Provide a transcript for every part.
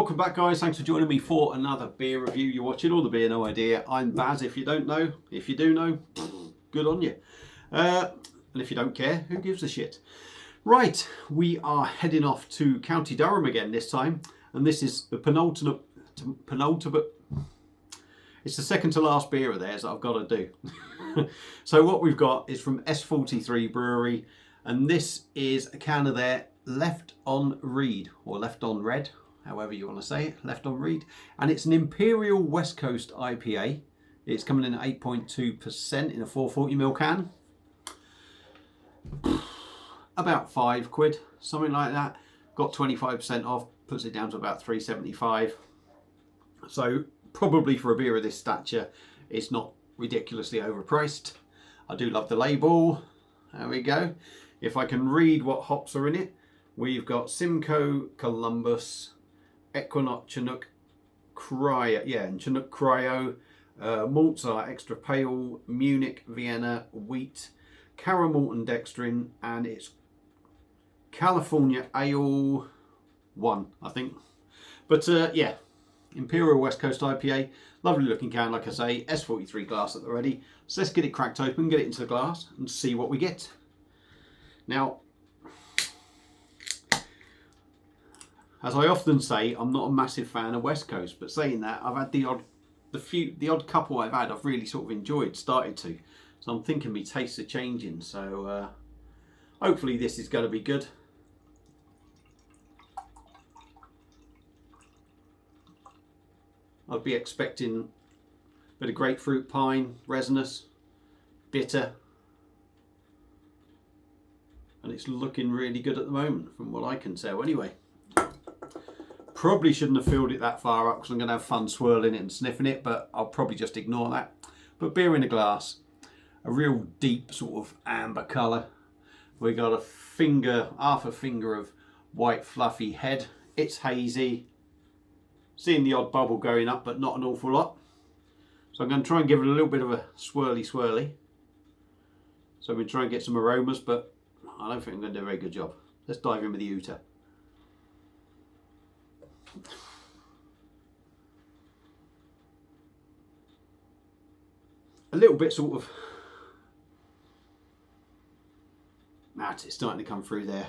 welcome back, guys. Thanks for joining me for another beer review. You're watching All the Beer No Idea. I'm Baz. If you don't know, if you do know, good on you. And if you don't care, who gives a shit? Right, we are heading off to County Durham again this time, and this is the penultimate. It's the second to last beer of theirs that I've got to do. So what we've got is from S43 Brewery, and this is a can of their Left on Reed, or Left on Red, however you want to say it, Left on Reed. And it's an Imperial West Coast IPA. It's coming in at 8.2% in a 440ml can. About £5, something like that. Got 25% off, puts it down to about £3.75. So probably for a beer of this stature, it's not ridiculously overpriced. I do love the label. There we go. If I can read what hops are in it, we've got Simcoe, Columbus, Equinox, Chinook, and Chinook Cryo, malts are extra pale, Munich, Vienna, wheat, caramel and dextrin, and it's California Ale 1, I think. But yeah, Imperial West Coast IPA, lovely looking can, like I say, S43 glass at the ready. So let's get it cracked open, get it into the glass, and see what we get. Now, as I often say, I'm not a massive fan of West Coast, but saying that, I've had the odd couple I've had, I've really sort of enjoyed, started to. So I'm thinking my tastes are changing. So hopefully this is going to be good. I'd be expecting a bit of grapefruit, pine, resinous, bitter. And it's looking really good at the moment, from what I can tell anyway. Probably shouldn't have filled it that far up because I'm going to have fun swirling it and sniffing it, but I'll probably just ignore that. But beer in a glass, a real deep sort of amber colour. We got a finger, half a finger of white fluffy head. It's hazy. Seeing the odd bubble going up, but not an awful lot. So I'm going to try and give it a little bit of a swirly. So I'm going to try and get some aromas, but I don't think I'm going to do a very good job. Let's dive in with the Uta. A little bit sort of, it's starting to come through there.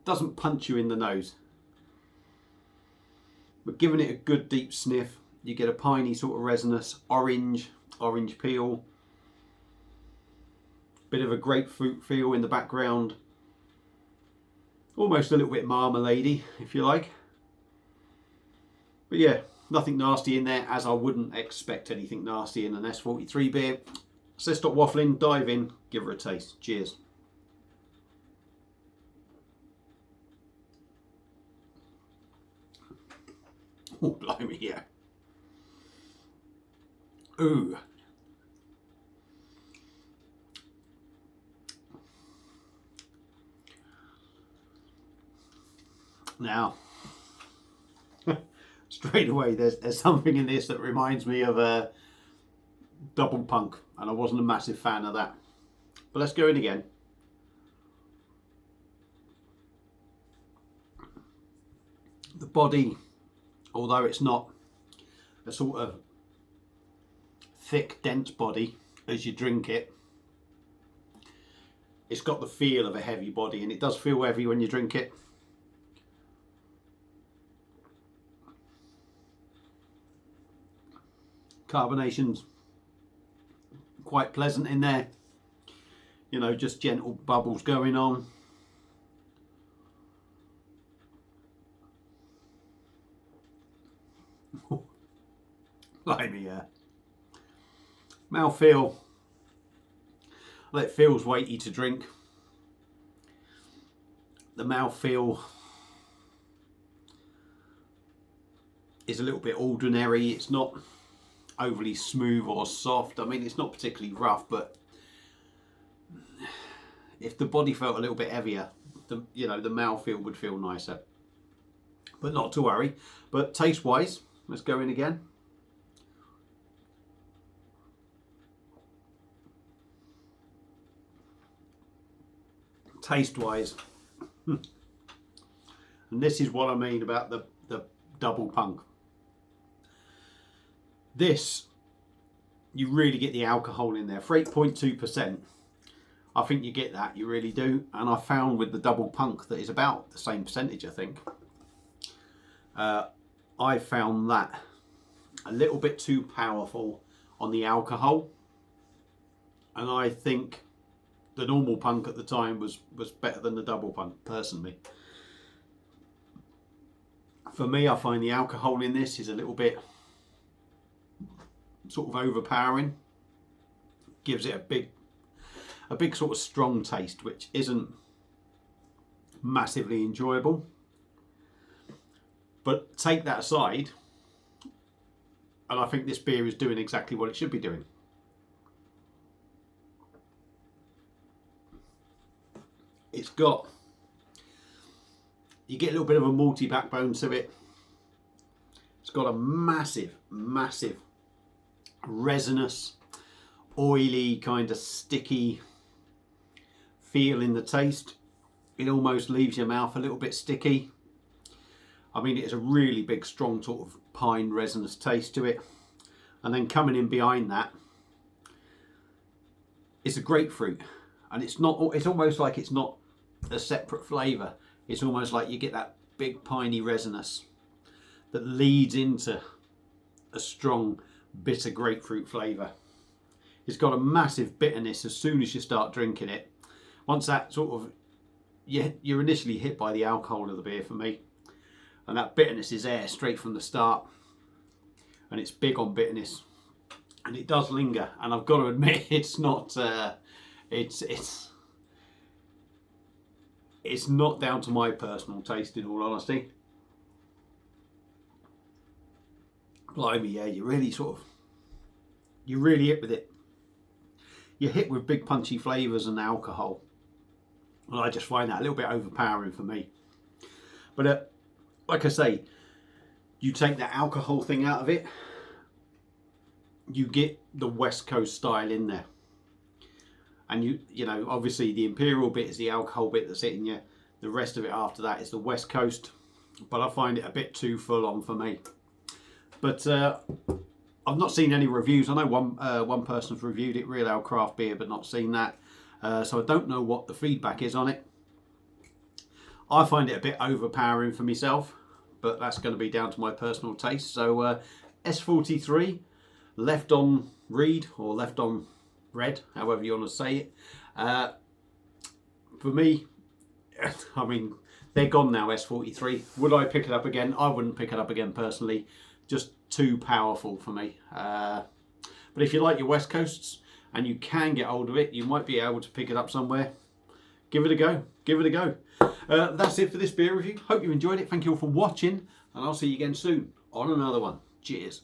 Doesn't punch you in the nose, but giving it a good deep sniff, you get a piney sort of resinous orange peel, bit of a grapefruit feel in the background, almost a little bit marmalade-y, if you like. But yeah, nothing nasty in there, as I wouldn't expect anything nasty in an S43 beer. So let's stop waffling, dive in, give her a taste. Cheers. Oh, blimey, yeah. Ooh. Now, straight away, there's something in this that reminds me of a double punk, and I wasn't a massive fan of that. But let's go in again. The body, although it's not a sort of thick, dense body as you drink it, it's got the feel of a heavy body, and it does feel heavy when you drink it. Carbonation's quite pleasant in there, you know, just gentle bubbles going on. Blimey, yeah. Mouthfeel, well, it feels weighty to drink. The mouthfeel is a little bit ordinary. It's not overly smooth or soft. I mean, it's not particularly rough, but if the body felt a little bit heavier, the mouthfeel would feel nicer. But not to worry. But taste wise, let's go in again. Taste wise, And this is what I mean about the double punk. This, you really get the alcohol in there. For 8.2%, I think you get that, you really do. And I found with the double punk that is about the same percentage, I think. I found that a little bit too powerful on the alcohol. And I think the normal punk at the time was better than the double punk, personally. For me, I find the alcohol in this is a little bit sort of overpowering. Gives it a big sort of strong taste, which isn't massively enjoyable. But take that aside, and I think this beer is doing exactly what it should be doing. It's got, you get a little bit of a malty backbone to it. It's got a massive, massive resinous, oily, kind of sticky feel in the taste. It almost leaves your mouth a little bit sticky. I mean, it's a really big, strong sort of pine resinous taste to it. And then coming in behind that is a grapefruit. And it's almost like it's not a separate flavour. It's almost like you get that big piney resinous that leads into a strong bitter grapefruit flavour. It's got a massive bitterness as soon as you start drinking it. Once that sort of, you're initially hit by the alcohol of the beer for me. And that bitterness is there straight from the start. And it's big on bitterness. And it does linger. And I've got to admit, it's not, it's not down to my personal taste, in all honesty. Blimey, yeah, you really hit with it. You're hit with big punchy flavours and alcohol. And I just find that a little bit overpowering for me. But like I say, you take that alcohol thing out of it, you get the West Coast style in there. And you know, obviously the imperial bit is the alcohol bit that's hitting you. The rest of it after that is the West Coast. But I find it a bit too full on for me. But I've not seen any reviews. I know one person's reviewed it, Real Ale Craft Beer, but not seen that. So I don't know what the feedback is on it. I find it a bit overpowering for myself, but that's going to be down to my personal taste. So S43, left on reed or left on red, however you want to say it. For me, I mean, they're gone now, S43. Would I pick it up again? I wouldn't pick it up again personally. Just too powerful for me. But if you like your West Coasts and you can get hold of it, you might be able to pick it up somewhere. Give it a go. Give it a go. That's it for this beer review. Hope you enjoyed it. Thank you all for watching, and I'll see you again soon on another one. Cheers.